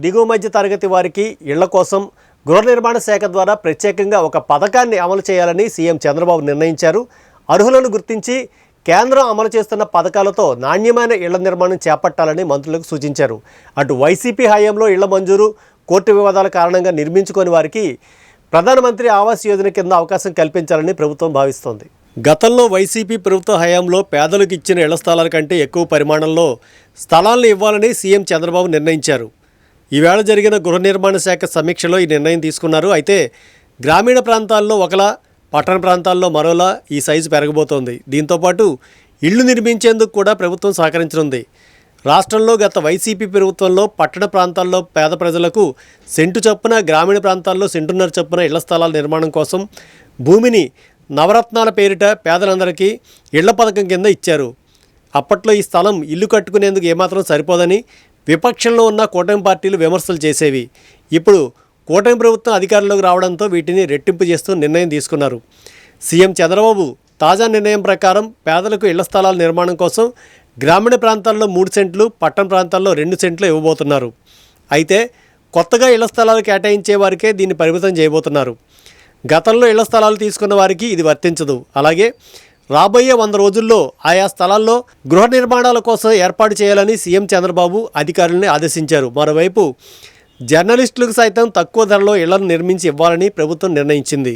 దిగువ మధ్య తరగతి వారికి ఇళ్ల కోసం గృహ నిర్మాణ శాఖ ద్వారా ప్రత్యేకంగా ఒక పథకాన్ని అమలు చేయాలని సీఎం చంద్రబాబు నిర్ణయించారు. అర్హులను గుర్తించి కేంద్రం అమలు చేస్తున్న పథకాలతో నాణ్యమైన ఇళ్ల నిర్మాణం చేపట్టాలని మంత్రులకు సూచించారు. అటు వైసీపీ హయాంలో ఇళ్ల మంజూరు, కోర్టు వివాదాల కారణంగా నిర్మించుకోని వారికి ప్రధానమంత్రి ఆవాస్ యోజన కింద అవకాశం కల్పించాలని ప్రభుత్వం భావిస్తోంది. గతంలో వైసీపీ ప్రభుత్వ హయాంలో పేదలకు ఇచ్చిన ఇళ్ల స్థలాల కంటే ఎక్కువ పరిమాణంలో స్థలాలను ఇవ్వాలని సీఎం చంద్రబాబు నిర్ణయించారు. ఈవేళ జరిగిన గృహ నిర్మాణ శాఖ సమీక్షలో ఈ నిర్ణయం తీసుకున్నారు. అయితే గ్రామీణ ప్రాంతాల్లో ఒకలా, పట్టణ ప్రాంతాల్లో మరోలా ఈ సైజు పెరగబోతోంది. దీంతోపాటు ఇళ్లు నిర్మించేందుకు కూడా ప్రభుత్వం సహకరించనుంది. రాష్ట్రంలో గత వైసీపీ ప్రభుత్వంలో పట్టణ ప్రాంతాల్లో పేద ప్రజలకు సెంటు చొప్పున, గ్రామీణ ప్రాంతాల్లో సెంటున్నర చొప్పున ఇళ్ల స్థలాల నిర్మాణం కోసం భూమిని నవరత్నాల పేరిట పేదలందరికీ ఇళ్ల పథకం కింద ఇచ్చారు. అప్పట్లో ఈ స్థలం ఇల్లు కట్టుకునేందుకు ఏమాత్రం సరిపోదని విపక్షంలో ఉన్న కూటమి పార్టీలు విమర్శలు చేసేవి. ఇప్పుడు కూటమి ప్రభుత్వం అధికారంలోకి రావడంతో వీటిని రెట్టింపు చేస్తూ నిర్ణయం తీసుకున్నారు. సీఎం చంద్రబాబు తాజా నిర్ణయం ప్రకారం పేదలకు ఇళ్ల స్థలాల నిర్మాణం కోసం గ్రామీణ ప్రాంతాల్లో 3 సెంట్లు, పట్టణ ప్రాంతాల్లో 2 సెంట్లు ఇవ్వబోతున్నారు. అయితే కొత్తగా ఇళ్ల స్థలాలు కేటాయించే వారికే దీన్ని పరిమితం చేయబోతున్నారు. గతంలో ఇళ్ల స్థలాలు తీసుకున్న వారికి ఇది వర్తించదు. అలాగే రాబోయే 100 రోజుల్లో ఆయా స్థలాల్లో గృహ నిర్మాణాల కోసం ఏర్పాటు చేయాలని సీఎం చంద్రబాబు అధికారులను ఆదేశించారు. మరోవైపు జర్నలిస్టులకు సైతం తక్కువ ధరలో ఇళ్లను నిర్మించి ఇవ్వాలని ప్రభుత్వం నిర్ణయించింది.